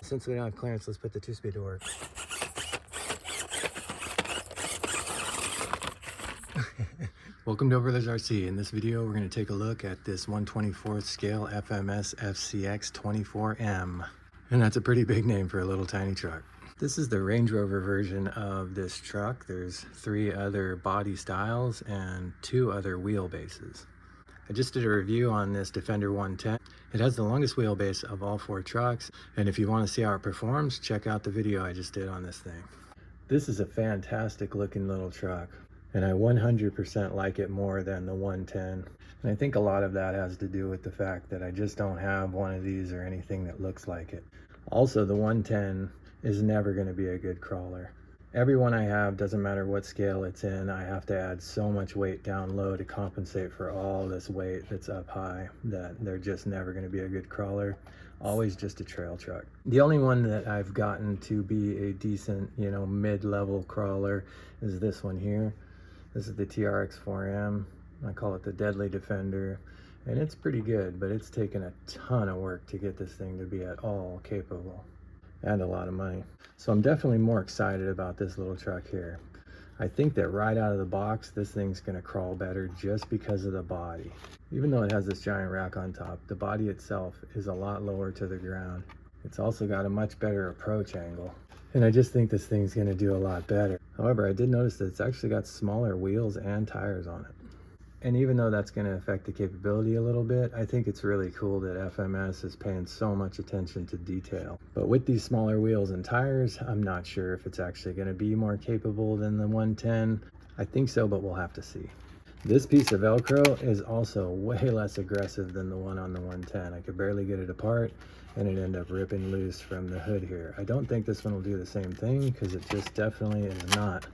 since we don't have clearance, let's put the 2-speed to work. Welcome to Overlanders RC. In this video, we're going to take a look at this 1/24th scale FMS FCX 24M. And that's a pretty big name for a little tiny truck. This is the Range Rover version of this truck. There's 3 other body styles and 2 other wheelbases. I just did a review on this Defender 110. It has the longest wheelbase of all 4 trucks, and if you want to see how it performs, check out the video I just did on this thing. This is a fantastic looking little truck, and I 100% like it more than the 110. And I think a lot of that has to do with the fact that I just don't have one of these or anything that looks like it. Also, the 110 is never going to be a good crawler. Every one I have, doesn't matter what scale it's in, I have to add so much weight down low to compensate for all this weight that's up high that they're just never going to be a good crawler. Always just a trail truck. The only one that I've gotten to be a decent, mid-level crawler is this one here. This is the TRX-4M. I call it the Deadly Defender. And it's pretty good, but it's taken a ton of work to get this thing to be at all capable. And a lot of money. So I'm definitely more excited about this little truck here. I think that right out of the box, this thing's gonna crawl better just because of the body. Even though it has this giant rack on top, the body itself is a lot lower to the ground. It's also got a much better approach angle. And I just think this thing's gonna do a lot better. However, I did notice that it's actually got smaller wheels and tires on it. And even though that's going to affect the capability a little bit, I think it's really cool that FMS is paying so much attention to detail. But with these smaller wheels and tires, I'm not sure if it's actually going to be more capable than the 110. I think so, but we'll have to see. This piece of Velcro is also way less aggressive than the one on the 110. I could barely get it apart, and it ended up ripping loose from the hood here. I don't think this one will do the same thing because it just definitely is not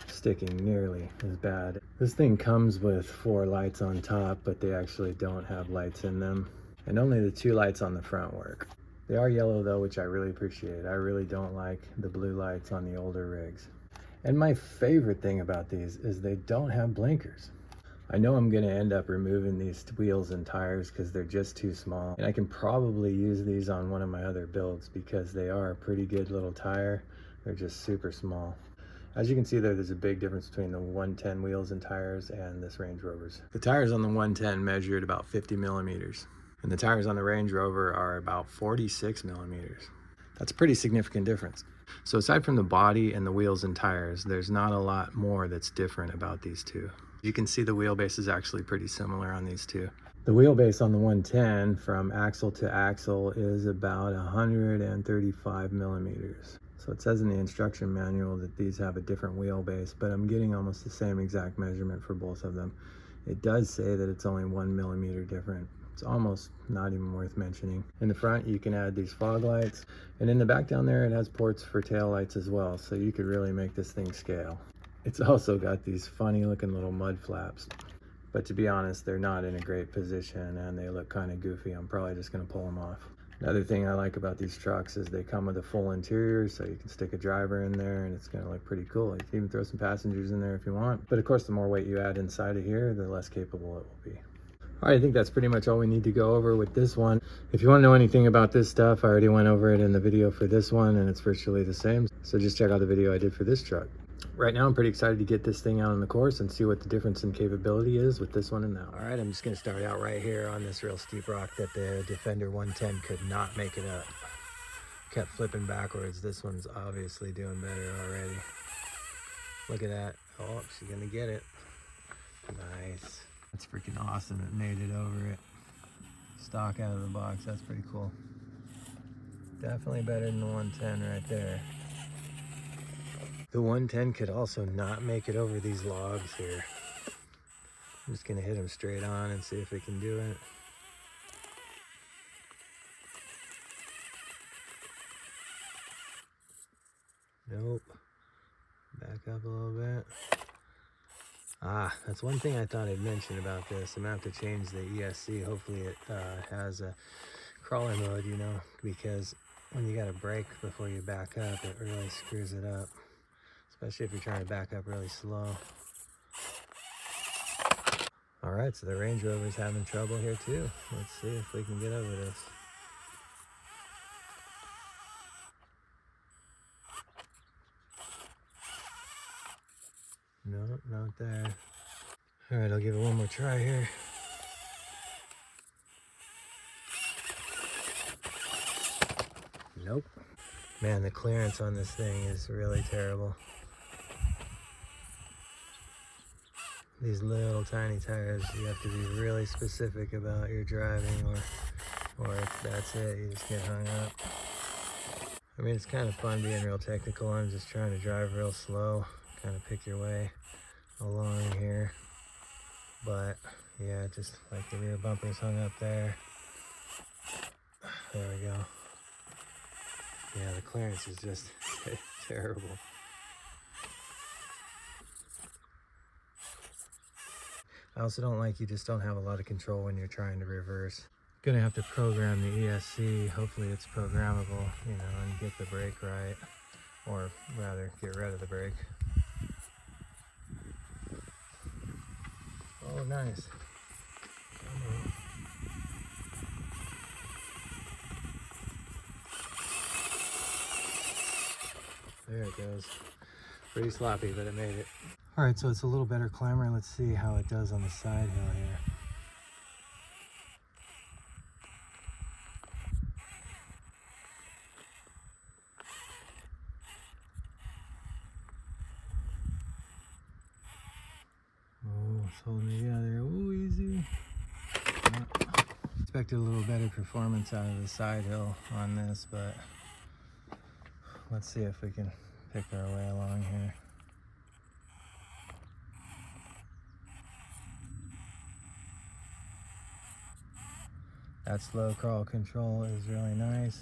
sticking nearly as bad. This thing comes with 4 lights on top, but they actually don't have lights in them, and only the 2 lights on the front work. They are yellow though, which I really appreciate. I really don't like the blue lights on the older rigs. And my favorite thing about these is they don't have blinkers. I know I'm going to end up removing these wheels and tires because they're just too small, and I can probably use these on one of my other builds because they are a pretty good little tire. They're just super small. As you can see there's a big difference between the 110 wheels and tires and this Range Rover's. The tires on the 110 measured about 50 millimeters, and the tires on the Range Rover are about 46 millimeters. That's a pretty significant difference. So aside from the body and the wheels and tires, there's not a lot more that's different about these two. You can see the wheelbase is actually pretty similar on these two. The wheelbase on the 110 from axle to axle is about 135 millimeters. So it says in the instruction manual that these have a different wheelbase, but I'm getting almost the same exact measurement for both of them. It does say that it's only 1 millimeter different. It's almost not even worth mentioning. In the front, you can add these fog lights, and in the back down there, it has ports for tail lights as well, so you could really make this thing scale. It's also got these funny looking little mud flaps, but to be honest, they're not in a great position and they look kind of goofy. I'm probably just gonna pull them off. Another thing I like about these trucks is they come with a full interior, so you can stick a driver in there and it's going to look pretty cool. You can even throw some passengers in there if you want. But of course, the more weight you add inside of here, the less capable it will be. All right, I think that's pretty much all we need to go over with this one. If you want to know anything about this stuff, I already went over it in the video for this one and it's virtually the same. So just check out the video I did for this truck. Right now, I'm pretty excited to get this thing out on the course and see what the difference in capability is with this one and that. All right, I'm just going to start out right here on this real steep rock that the Defender 110 could not make it up. Kept flipping backwards. This one's obviously doing better already. Look at that. Oh, she's going to get it. Nice. That's freaking awesome. It made it over it. Stock out of the box. That's pretty cool. Definitely better than the 110 right there. The 110 could also not make it over these logs here. I'm just gonna hit them straight on and see if it can do it. Nope. Back up a little bit. Ah, that's one thing I thought I'd mention about this. I'm gonna have to change the ESC. Hopefully it has a crawler mode, because when you gotta brake before you back up, it really screws it up. Especially if you're trying to back up really slow. All right, so the Range Rover's having trouble here too. Let's see if we can get over this. no, not there. All right, I'll give it one more try here. Nope. Man, the clearance on this thing is really terrible. These little tiny tires, you have to be really specific about your driving, or that's it, you just get hung up. I mean, it's kind of fun being real technical. I'm just trying to drive real slow, kind of pick your way along here. But yeah, just like the rear bumper's hung up there. There we go. Yeah, the clearance is just terrible. I also don't like you just don't have a lot of control when you're trying to reverse. Gonna have to program the ESC. Hopefully it's programmable, you know, and get the brake right, or rather get rid of the brake. Oh, nice. There it goes. Pretty sloppy, but it made it. All right, so it's a little better climber. Let's see how it does on the side hill here. Oh, it's holding together. Oh, easy. Expected a little better performance out of the side hill on this, but let's see if we can pick our way along here. That slow crawl control is really nice.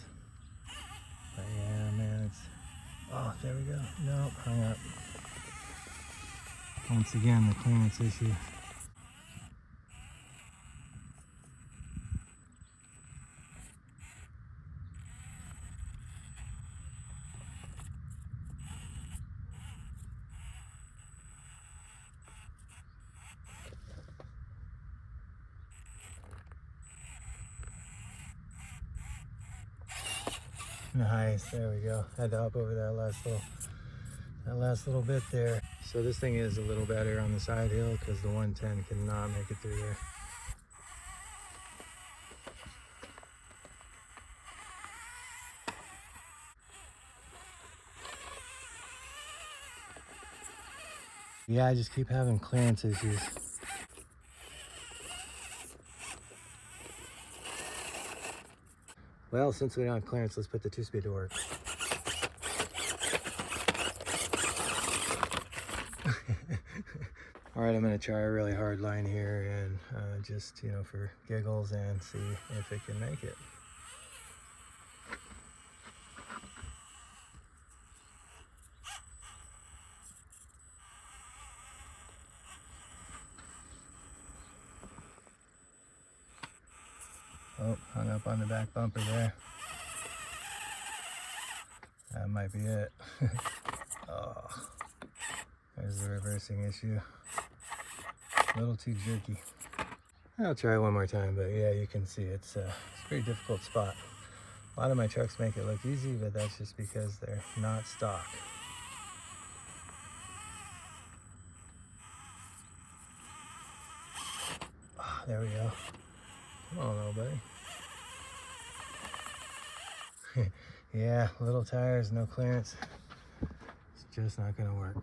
But yeah, man, it's... Oh, there we go. Nope, hung up. Once again, the clearance issue. Nice, there we go. Had to hop over that last little bit there. So this thing is a little better on the side hill because the 110 cannot make it through there. Yeah, I just keep having clearance issues. Well, since we don't have clearance, let's put the 2-speed to work. All right, I'm gonna try a really hard line here and just, you know, for giggles and see if it can make it. Oh, hung up on the back bumper there. That might be it. Oh, there's the reversing issue. A little too jerky. I'll try one more time, but yeah, you can see it's a pretty difficult spot. A lot of my trucks make it look easy, but that's just because they're not stock. Oh, there we go. Come on, little buddy. Yeah, little tires, no clearance. It's just not gonna work.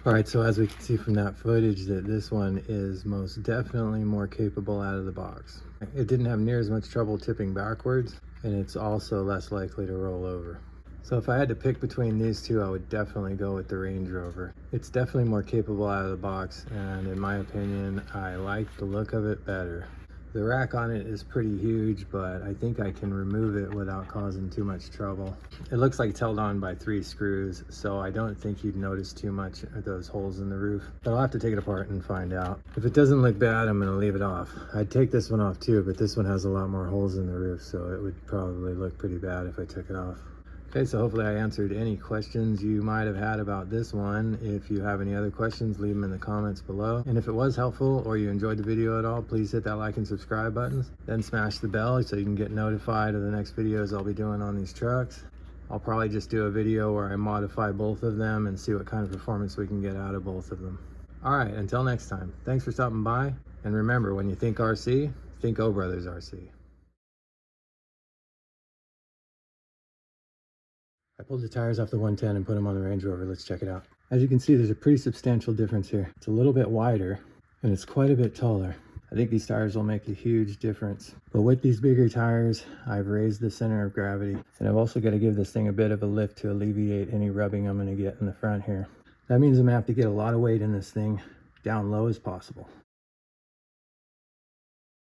All right, so as we can see from that footage, that this one is most definitely more capable out of the box. It didn't have near as much trouble tipping backwards, and it's also less likely to roll over. So if I had to pick between these two, I would definitely go with the Land Rover. It's definitely more capable out of the box, and in my opinion, I like the look of it better. The rack on it is pretty huge, but I think I can remove it without causing too much trouble. It looks like it's held on by 3 screws, so I don't think you'd notice too much of those holes in the roof. But I'll have to take it apart and find out. If it doesn't look bad, I'm gonna leave it off. I'd take this one off too, but this one has a lot more holes in the roof, so it would probably look pretty bad if I took it off. Okay, so hopefully I answered any questions you might have had about this one. If you have any other questions, leave them in the comments below. And if it was helpful or you enjoyed the video at all, please hit that like and subscribe buttons. Then smash the bell so you can get notified of the next videos I'll be doing on these trucks. I'll probably just do a video where I modify both of them and see what kind of performance we can get out of both of them. All right, until next time, thanks for stopping by. And remember, when you think RC, think O Brothers RC. I pulled the tires off the 110 and put them on the Range Rover. Let's check it out. As you can see, there's a pretty substantial difference here. It's a little bit wider and it's quite a bit taller. I think these tires will make a huge difference. But with these bigger tires, I've raised the center of gravity, and I've also got to give this thing a bit of a lift to alleviate any rubbing I'm going to get in the front here. That means I'm going to have to get a lot of weight in this thing down low as possible.